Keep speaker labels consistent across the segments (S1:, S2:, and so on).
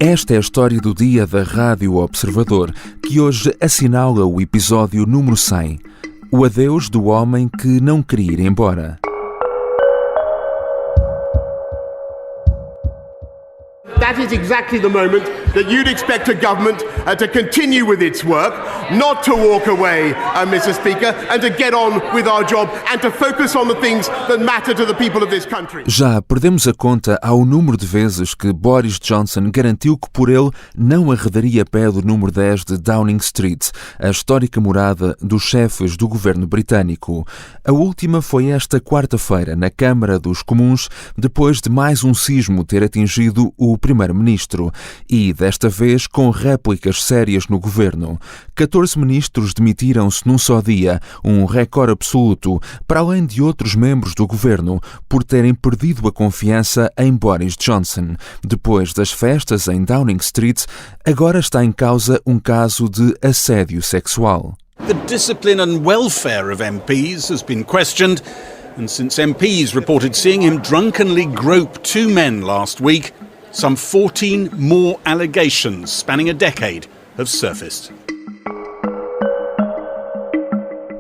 S1: Esta é a história do dia da Rádio Observador, que hoje assinala o episódio número 100, o adeus do homem que não queria ir embora.
S2: That is exactly the moment that you'd expect a government to continue with its work, not to walk away, Mr. Speaker, and to get on with our job and to focus on the things that matter to the people of this country.
S1: Já perdemos a conta ao número de vezes que Boris Johnson garantiu que por ele não arredaria pé do número 10 de Downing Street, a histórica morada dos chefes do governo britânico. A última foi esta quarta-feira, na Câmara dos Comuns, depois de mais um sismo ter atingido o primeiro-ministro e, desta vez, com réplicas sérias no governo. 14 ministros demitiram-se num só dia, um recorde absoluto, para além de outros membros do governo, por terem perdido a confiança em Boris Johnson. Depois das festas em Downing Street, agora está em causa um caso de assédio sexual.
S3: The discipline and welfare of MPs has been questioned, and since MPs reported seeing him drunkenly grope two men last week, some 14 more allegations spanning a decade have surfaced.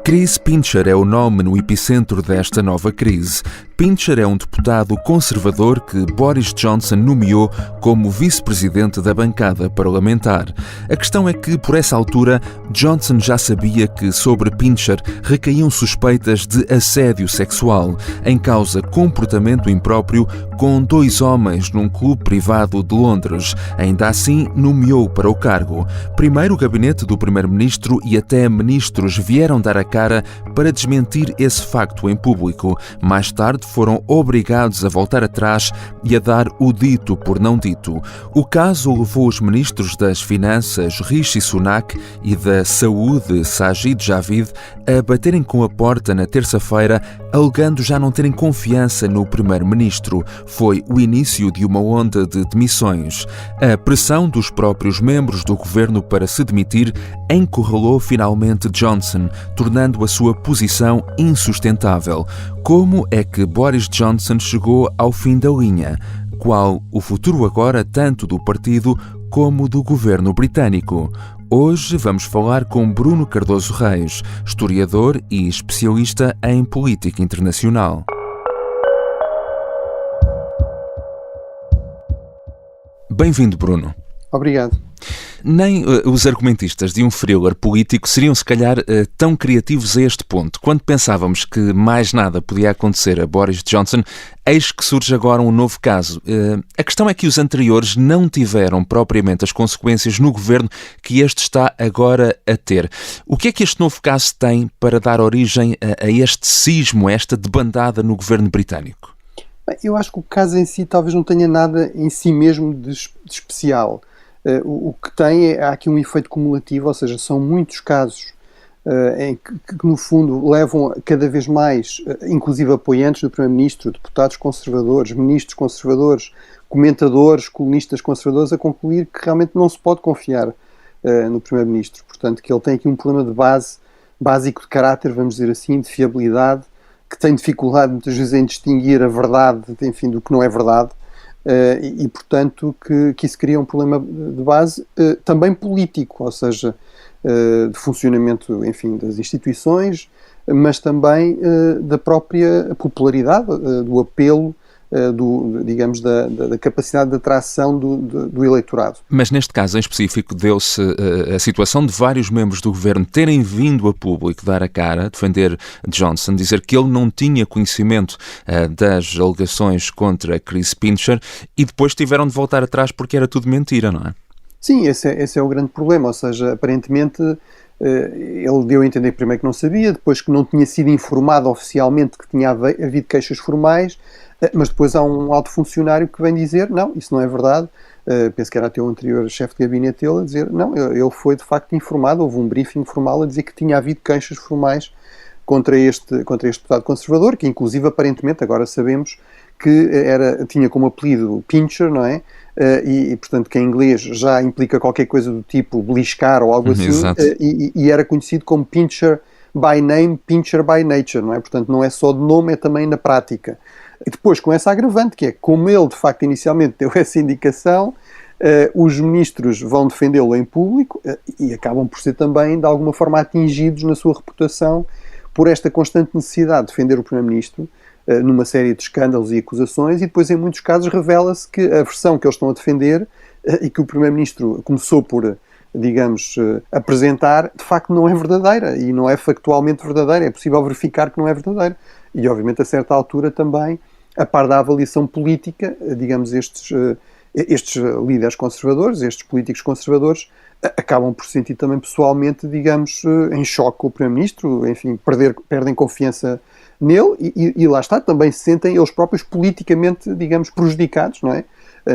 S1: Chris Pincher é o nome no epicentro desta nova crise. Pincher é um deputado conservador que Boris Johnson nomeou como vice-presidente da bancada parlamentar. A questão é que, por essa altura, Johnson já sabia que sobre Pincher recaíam suspeitas de assédio sexual, em causa comportamento impróprio com dois homens num clube privado de Londres. Ainda assim, nomeou para o cargo. Primeiro o gabinete do primeiro-ministro e até ministros vieram dar a cara para desmentir esse facto em público. Mais tarde foram obrigados a voltar atrás e a dar o dito por não dito. O caso levou os ministros das Finanças, Rishi Sunak, e da Saúde, Sajid Javid, a baterem com a porta na terça-feira, alegando já não terem confiança no primeiro-ministro. Foi o início de uma onda de demissões. A pressão dos próprios membros do governo para se demitir encurralou finalmente Johnson, tornando a sua posição insustentável. Como é que Boris Johnson chegou ao fim da linha? Qual o futuro agora tanto do partido como do governo britânico? Hoje vamos falar com Bruno Cardoso Reis, historiador e especialista em política internacional. Bem-vindo, Bruno.
S4: Obrigado.
S1: Nem os argumentistas de um thriller político seriam, se calhar, tão criativos a este ponto. Quando pensávamos que mais nada podia acontecer a Boris Johnson, eis que surge agora um novo caso. A questão é que os anteriores não tiveram propriamente as consequências no governo que este está agora a ter. O que é que este novo caso tem para dar origem a este cismo, a esta debandada no governo britânico?
S4: Bem, eu acho que o caso em si talvez não tenha nada em si mesmo de especial. O que tem há aqui um efeito cumulativo, ou seja, são muitos casos em que no fundo levam cada vez mais, inclusive apoiantes do Primeiro-Ministro, deputados conservadores, ministros conservadores, comentadores, colunistas conservadores, a concluir que realmente não se pode confiar no Primeiro-Ministro. Portanto, que ele tem aqui um problema de base, básico de caráter, vamos dizer assim, de fiabilidade, que tem dificuldade muitas vezes em distinguir a verdade, enfim, do que não é verdade. E portanto que isso cria um problema de base também político, ou seja, de funcionamento, enfim, das instituições, mas também da própria popularidade, do apelo, digamos, da capacidade de atração do eleitorado.
S1: Mas neste caso em específico deu-se a situação de vários membros do governo terem vindo a público dar a cara, defender Johnson, dizer que ele não tinha conhecimento das alegações contra Chris Pincher e depois tiveram de voltar atrás porque era tudo mentira, não é?
S4: Sim, esse é o grande problema, ou seja, aparentemente ele deu a entender primeiro que não sabia, depois que não tinha sido informado oficialmente que tinha havido queixas formais, mas depois há um alto funcionário que vem dizer, não, isso não é verdade, penso que era até o anterior chefe de gabinete dele a dizer, não, ele foi de facto informado, houve um briefing formal a dizer que tinha havido queixas formais contra este deputado conservador, que inclusive aparentemente, agora sabemos, que tinha como apelido Pincher, não é? E portanto que em inglês já implica qualquer coisa do tipo beliscar ou algo assim, e era conhecido como Pincher by name, Pincher by nature, não é? Portanto não é só de nome, é também na prática. E depois com essa agravante, que é como ele de facto inicialmente deu essa indicação, os ministros vão defendê-lo em público e acabam por ser também, de alguma forma, atingidos na sua reputação por esta constante necessidade de defender o Primeiro-Ministro numa série de escândalos e acusações, e depois, em muitos casos, revela-se que a versão que eles estão a defender e que o Primeiro-Ministro começou por, digamos, apresentar, de facto não é verdadeira e não é factualmente verdadeira. É possível verificar que não é verdadeira. E, obviamente, a certa altura também, a par da avaliação política, digamos, estes líderes conservadores, estes políticos conservadores, acabam por se sentir também pessoalmente, digamos, em choque com o Primeiro-Ministro, enfim, perdem confiança nele e lá está, também se sentem eles próprios politicamente, digamos, prejudicados, não é?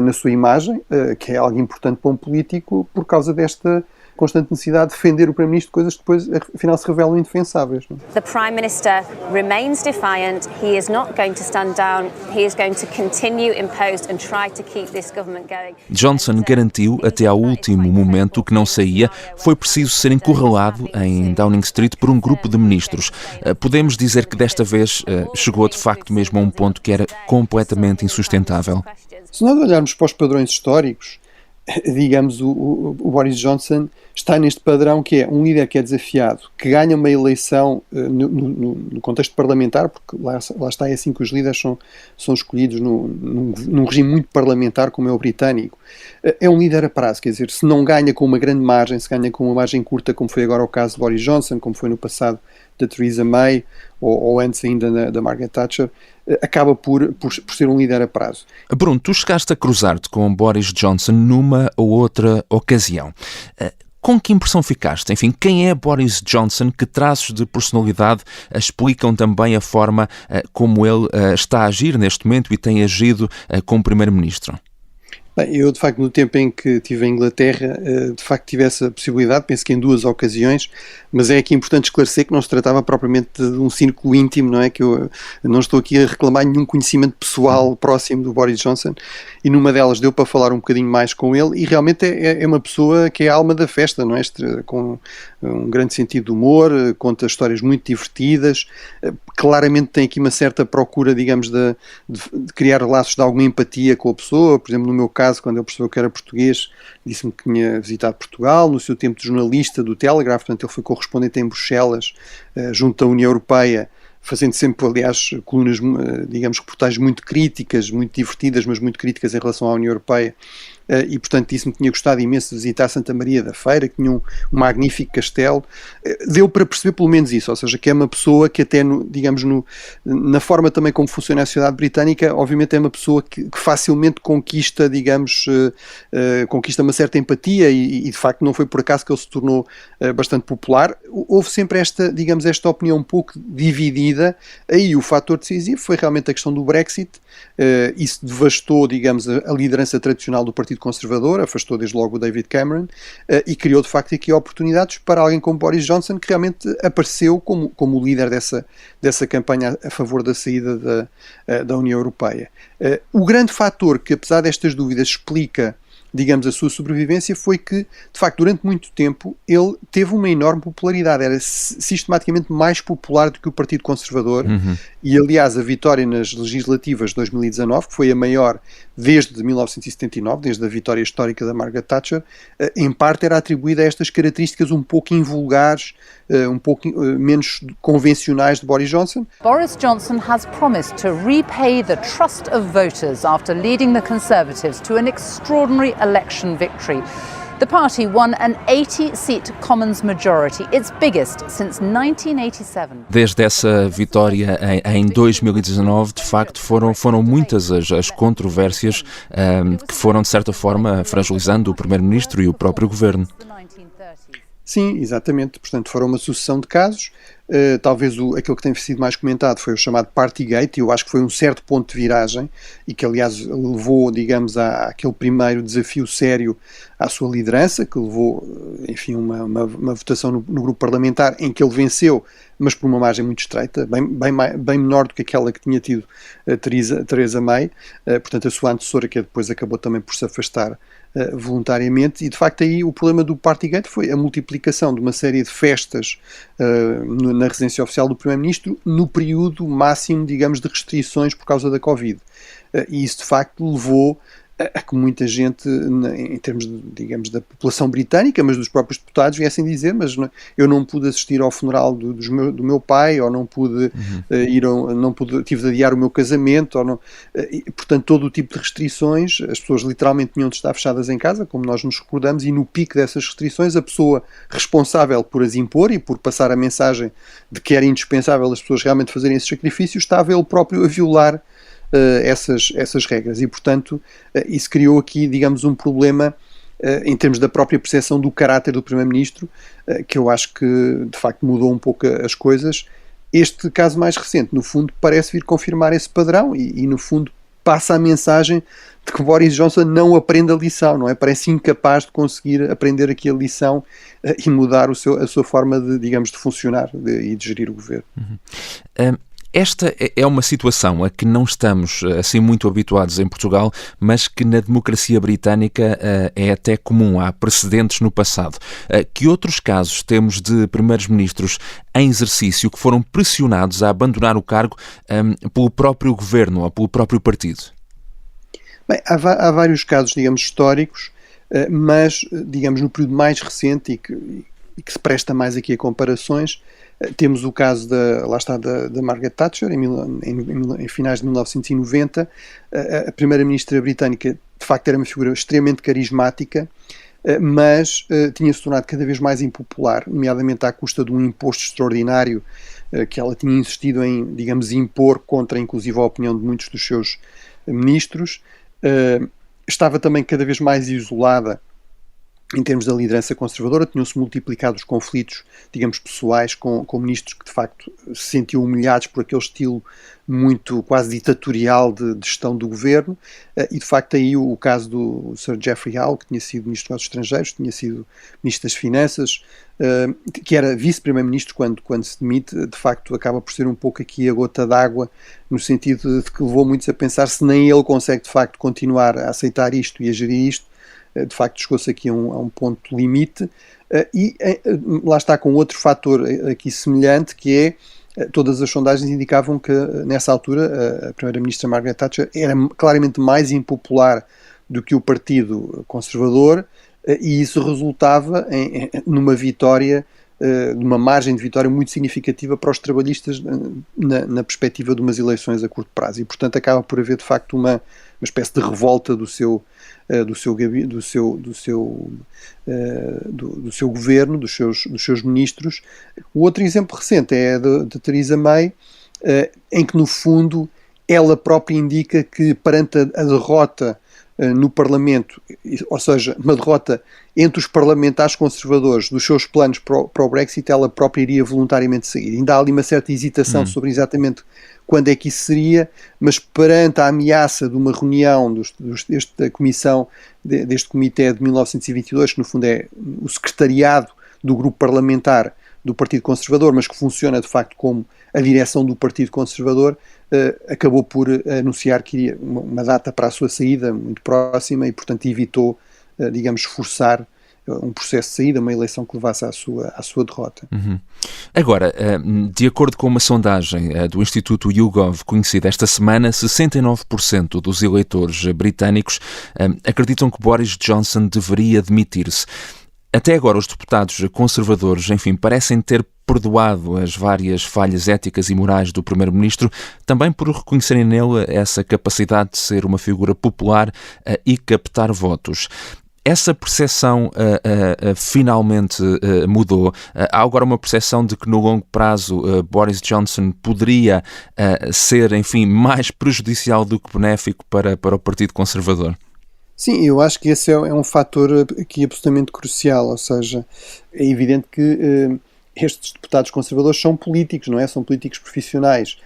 S4: Na sua imagem, que é algo importante para um político, por causa desta constante necessidade de defender o Primeiro-Ministro, coisas que depois, afinal, se revelam indefensáveis. Não é?
S5: The Prime Minister remains defiant. He is not going to stand down. He is going to continue imposed and try to keep this government going.
S1: Johnson garantiu até ao último momento que não saía. Foi preciso ser encurralado em Downing Street por um grupo de ministros. Podemos dizer que desta vez chegou de facto mesmo a um ponto que era completamente insustentável.
S4: Se nós olharmos para os padrões históricos, digamos, o Boris Johnson está neste padrão que é um líder que é desafiado, que ganha uma eleição no contexto parlamentar, porque lá está, é assim que os líderes são escolhidos num regime muito parlamentar como é o britânico. É um líder a prazo, quer dizer, se não ganha com uma grande margem, se ganha com uma margem curta, como foi agora o caso de Boris Johnson, como foi no passado da Theresa May, ou antes ainda da Margaret Thatcher, acaba por ser um líder a prazo.
S1: Bruno, tu chegaste a cruzar-te com Boris Johnson numa ou outra ocasião. Com que impressão ficaste? Enfim, quem é Boris Johnson? Que traços de personalidade explicam também a forma como ele está a agir neste momento e tem agido como Primeiro-Ministro?
S4: Bem, eu, de facto, no tempo em que estive em Inglaterra, de facto tive essa possibilidade, penso que em 2 ocasiões, mas é aqui importante esclarecer que não se tratava propriamente de um círculo íntimo, não é? Que eu não estou aqui a reclamar nenhum conhecimento pessoal próximo do Boris Johnson, e numa delas deu para falar um bocadinho mais com ele, e realmente é uma pessoa que é a alma da festa, não é? Com um grande sentido de humor, conta histórias muito divertidas, claramente tem aqui uma certa procura, digamos, de criar laços de alguma empatia com a pessoa. Por exemplo, no meu caso, quando ele percebeu que era português, disse-me que tinha visitado Portugal, no seu tempo de jornalista do Telegraph, portanto ele foi correspondente em Bruxelas, junto à União Europeia, fazendo sempre, aliás, colunas, digamos, reportagens muito críticas, muito divertidas, mas muito críticas em relação à União Europeia. E, portanto, disse-me que tinha gostado imenso de visitar Santa Maria da Feira, que tinha um magnífico castelo. Deu para perceber pelo menos isso, ou seja, que é uma pessoa que até, digamos, na forma também como funciona a sociedade britânica, obviamente é uma pessoa que facilmente conquista, digamos, conquista uma certa empatia e, de facto, não foi por acaso que ele se tornou bastante popular. Houve sempre esta, digamos, esta opinião um pouco dividida. Aí o fator decisivo foi realmente a questão do Brexit. Isso devastou, digamos, a liderança tradicional do Partido Conservador, afastou desde logo o David Cameron e criou de facto aqui oportunidades para alguém como Boris Johnson, que realmente apareceu como o líder dessa campanha a favor da saída da União Europeia. O grande fator que, apesar destas dúvidas, explica, digamos, a sua sobrevivência foi que, de facto, durante muito tempo ele teve uma enorme popularidade, era sistematicamente mais popular do que o Partido Conservador. E, aliás, a vitória nas legislativas de 2019, que foi a maior desde 1979, desde a vitória histórica da Margaret Thatcher, em parte era atribuída a estas características um pouco invulgares, um pouco menos convencionais de Boris Johnson.
S6: Boris Johnson has promised to repay the trust of voters after leading the Conservatives to an extraordinary election victory. The party won an 80-seat Commons majority, its biggest since 1987.
S1: Desde essa vitória em 2019, de facto, foram muitas as controvérsias que foram, de certa forma, fragilizando o Primeiro-Ministro e o próprio Governo.
S4: Sim, exatamente. Portanto, foram uma sucessão de casos. Talvez aquilo que tem sido mais comentado foi o chamado Partygate, e eu acho que foi um certo ponto de viragem e que, aliás, levou, digamos, àquele primeiro desafio sério à sua liderança, que levou, enfim, uma votação no grupo parlamentar em que ele venceu, mas por uma margem muito estreita, bem menor do que aquela que tinha tido a Theresa May, portanto a sua antecessora, que depois acabou também por se afastar voluntariamente. E de facto aí o problema do Partygate foi a multiplicação de uma série de festas na residência oficial do Primeiro-Ministro no período máximo, digamos, de restrições por causa da Covid. E isso de facto levou a que muita gente, em termos, digamos, da população britânica, mas dos próprios deputados, viessem dizer, mas eu não pude assistir ao funeral do meu pai, ou não pude tive de adiar o meu casamento, ou não, e, portanto, todo o tipo de restrições, as pessoas literalmente tinham de estar fechadas em casa, como nós nos recordamos, e no pico dessas restrições, a pessoa responsável por as impor e por passar a mensagem de que era indispensável as pessoas realmente fazerem esses sacrifícios, estava ele próprio a violar essas regras, e portanto isso criou aqui, digamos, um problema em termos da própria percepção do caráter do Primeiro-Ministro, que eu acho que de facto mudou um pouco as coisas. Este caso mais recente, no fundo, parece vir confirmar esse padrão e no fundo passa a mensagem de que Boris Johnson não aprende a lição, não é? Parece incapaz de conseguir aprender aqui a lição e mudar a sua forma de, digamos, de funcionar e de gerir o governo.
S1: Esta é uma situação a que não estamos assim muito habituados em Portugal, mas que na democracia britânica é até comum, há precedentes no passado. Que outros casos temos de primeiros-ministros em exercício que foram pressionados a abandonar o cargo pelo próprio governo ou pelo próprio partido?
S4: Bem, há vários casos, digamos, históricos, mas, digamos, no período mais recente e que se presta mais aqui a comparações, temos o caso da Margaret Thatcher, em finais de 1990. A primeira-ministra britânica, de facto, era uma figura extremamente carismática, mas tinha-se tornado cada vez mais impopular, nomeadamente à custa de um imposto extraordinário que ela tinha insistido em, digamos, impor contra, inclusive, a opinião de muitos dos seus ministros. Estava também cada vez mais isolada em termos da liderança conservadora, tinham-se multiplicado os conflitos, digamos, pessoais com ministros que de facto se sentiam humilhados por aquele estilo muito quase ditatorial de gestão do governo, e de facto aí o caso do Sir Geoffrey Howe, que tinha sido ministro dos Negócios Estrangeiros, tinha sido ministro das Finanças, que era vice-primeiro-ministro quando se demite, de facto acaba por ser um pouco aqui a gota d'água, no sentido de que levou muitos a pensar se nem ele consegue de facto continuar a aceitar isto e a gerir isto. De facto chegou-se aqui a um ponto limite, e lá está com outro fator aqui semelhante, que é, todas as sondagens indicavam que nessa altura a primeira-ministra Margaret Thatcher era claramente mais impopular do que o Partido Conservador, e isso resultava numa vitória, numa margem de vitória muito significativa para os trabalhistas na perspectiva de umas eleições a curto prazo, e portanto acaba por haver de facto uma espécie de revolta do seu governo, dos seus ministros. O outro exemplo recente é de Theresa May, em que no fundo ela própria indica que perante a derrota no Parlamento, ou seja, uma derrota entre os parlamentares conservadores dos seus planos para o Brexit, ela própria iria voluntariamente sair. Ainda há ali uma certa hesitação sobre exatamente quando é que isso seria, mas perante a ameaça de uma reunião desta comissão, deste comitê de 1922, que no fundo é o secretariado do grupo parlamentar do Partido Conservador, mas que funciona de facto como a direção do Partido Conservador, acabou por anunciar que iria uma data para a sua saída muito próxima e, portanto, evitou, digamos, forçar um processo de saída, uma eleição que levasse à sua derrota.
S1: Agora, de acordo com uma sondagem do Instituto YouGov, conhecida esta semana, 69% dos eleitores britânicos acreditam que Boris Johnson deveria demitir-se. Até agora, os deputados conservadores, enfim, parecem ter perdoado as várias falhas éticas e morais do Primeiro-Ministro, também por reconhecerem nele essa capacidade de ser uma figura popular e captar votos. Essa percepção finalmente mudou. Há agora uma percepção de que no longo prazo Boris Johnson poderia ser, enfim, mais prejudicial do que benéfico para o Partido Conservador.
S4: Sim, eu acho que esse é um fator aqui absolutamente crucial, ou seja, é evidente que estes deputados conservadores são políticos, não é? São políticos profissionais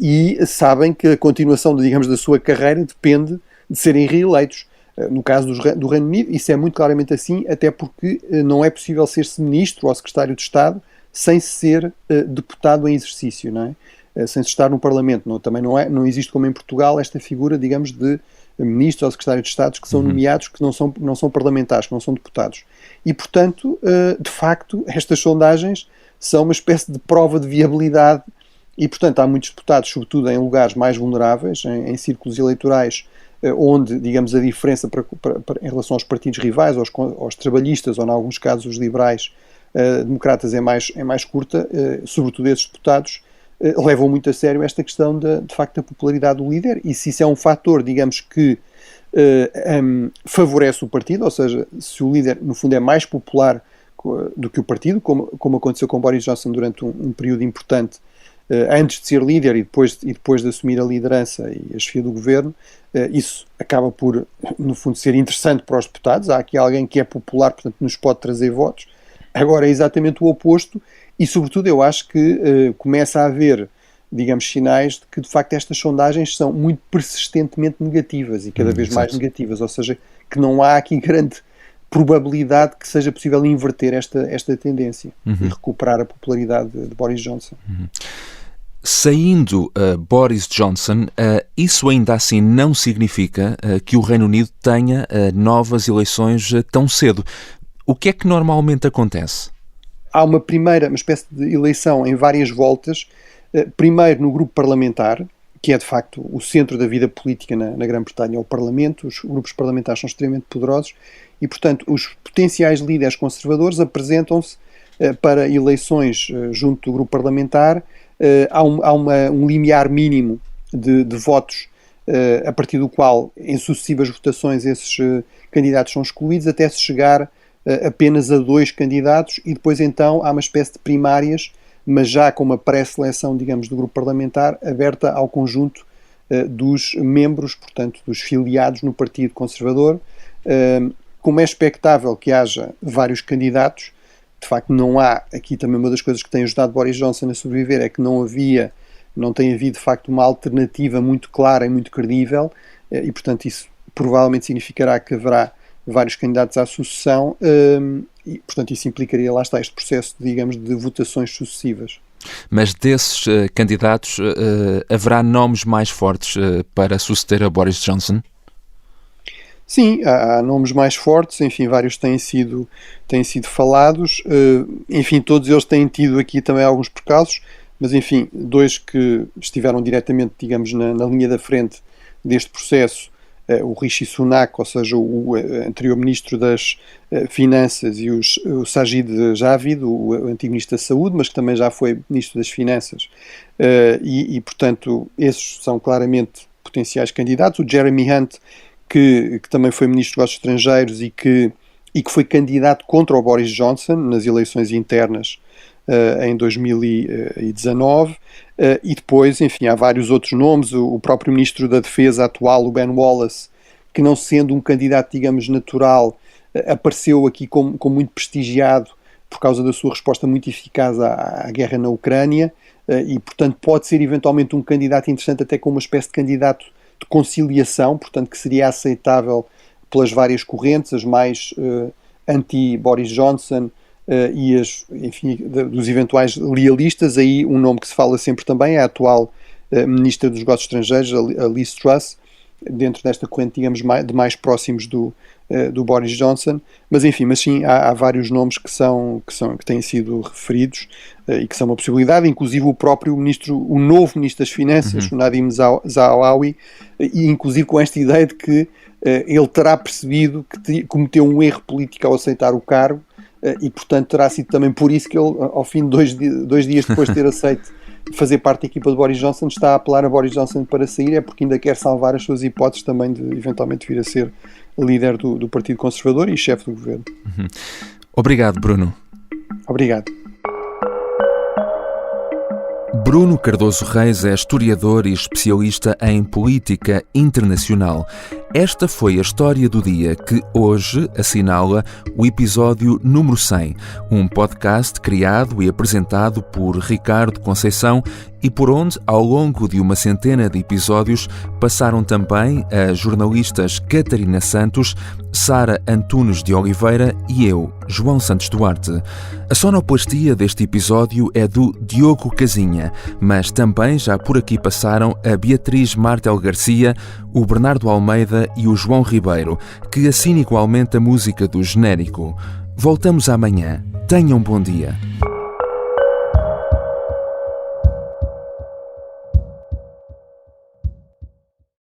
S4: e sabem que a continuação, digamos, da sua carreira depende de serem reeleitos. No caso do Reino Unido, isso é muito claramente assim, até porque não é possível ser-se ministro ou secretário de Estado sem ser deputado em exercício, não é? Sem se estar no Parlamento. Também não existe, como em Portugal, esta figura, digamos, de ministros ou secretários de Estado que são nomeados, que não são parlamentares, que não são deputados. E, portanto, de facto, estas sondagens são uma espécie de prova de viabilidade e, portanto, há muitos deputados, sobretudo em lugares mais vulneráveis, em círculos eleitorais, onde, digamos, a diferença em relação aos partidos rivais, aos trabalhistas, ou, em alguns casos, os liberais democratas é mais curta, sobretudo esses deputados levam muito a sério esta questão de facto da popularidade do líder, e se isso é um fator, digamos, que favorece o partido, ou seja, se o líder, no fundo, é mais popular do que o partido, como aconteceu com Boris Johnson durante um período importante, antes de ser líder e depois de assumir a liderança e a chefia do governo, isso acaba por, no fundo, ser interessante para os deputados. Há aqui alguém que é popular, portanto nos pode trazer votos. Agora é exatamente o oposto, e sobretudo eu acho que começa a haver, digamos, sinais de que de facto estas sondagens são muito persistentemente negativas e cada vez mais negativas, ou seja, que não há aqui grande probabilidade que seja possível inverter esta tendência e recuperar a popularidade de Boris Johnson.
S1: Saindo Boris Johnson, isso ainda assim não significa que o Reino Unido tenha novas eleições tão cedo. O que é que normalmente acontece?
S4: Há uma espécie de eleição em várias voltas, primeiro no grupo parlamentar, que é de facto o centro da vida política na Grã-Bretanha, é o Parlamento. Os grupos parlamentares são extremamente poderosos e, portanto, os potenciais líderes conservadores apresentam-se para eleições junto do grupo parlamentar. Há um limiar mínimo de votos a partir do qual, em sucessivas votações, esses candidatos são excluídos, até se chegar apenas a 2 candidatos, e depois então há uma espécie de primárias, mas já com uma pré-seleção, digamos, do grupo parlamentar aberta ao conjunto dos membros, portanto, dos filiados no Partido Conservador. Como é expectável que haja vários candidatos, de facto não há, aqui também uma das coisas que tem ajudado Boris Johnson a sobreviver é que não tem havido de facto uma alternativa muito clara e muito credível, e portanto isso provavelmente significará que haverá vários candidatos à sucessão, e portanto isso implicaria, lá está, este processo, digamos, de votações sucessivas.
S1: Mas desses candidatos haverá nomes mais fortes para suceder a Boris Johnson?
S4: Sim, há nomes mais fortes, enfim, vários têm sido falados, enfim, todos eles têm tido aqui também alguns percalços, mas enfim, 2 que estiveram diretamente, digamos, na linha da frente deste processo, o Rishi Sunak, ou seja, o anterior Ministro das Finanças, e o Sajid Javid, o antigo Ministro da Saúde, mas que também já foi Ministro das Finanças, e portanto, esses são claramente potenciais candidatos. O Jeremy Hunt, que também foi Ministro dos Negócios Estrangeiros e que foi candidato contra o Boris Johnson nas eleições internas em 2019, e depois, enfim, há vários outros nomes. O próprio Ministro da Defesa atual, o Ben Wallace, que não sendo um candidato, digamos, natural, apareceu aqui como muito prestigiado por causa da sua resposta muito eficaz à guerra na Ucrânia, e portanto pode ser eventualmente um candidato interessante, até como uma espécie de candidato de conciliação, portanto que seria aceitável pelas várias correntes, as mais anti-Boris Johnson, e enfim, dos eventuais lealistas. Aí um nome que se fala sempre também é a atual Ministra dos Negócios Estrangeiros, a Liz Truss, dentro desta corrente, digamos, de mais próximos do Boris Johnson, mas enfim, há vários nomes que têm sido referidos e que são uma possibilidade, inclusive o novo Ministro das Finanças, o Nadhim Zahawi, e inclusive com esta ideia de que ele terá percebido que cometeu um erro político ao aceitar o cargo, e portanto terá sido também por isso que ele, ao fim de 2 dias depois de ter aceito fazer parte da equipa de Boris Johnson, está a apelar a Boris Johnson para sair, é porque ainda quer salvar as suas hipóteses também de eventualmente vir a ser líder do Partido Conservador e chefe do governo.
S1: Obrigado, Bruno.
S4: Obrigado.
S1: Bruno Cardoso Reis é historiador e especialista em política internacional. Esta foi a história do dia que hoje assinala o episódio número 100, um podcast criado e apresentado por Ricardo Conceição e por onde, ao longo de uma centena de episódios, passaram também as jornalistas Catarina Santos, Sara Antunes de Oliveira e eu, João Santos Duarte. A sonoplastia deste episódio é do Diogo Casinha, mas também já por aqui passaram a Beatriz Martel Garcia, o Bernardo Almeida e o João Ribeiro, que assinam igualmente a música do genérico. Voltamos amanhã. Tenham um bom dia.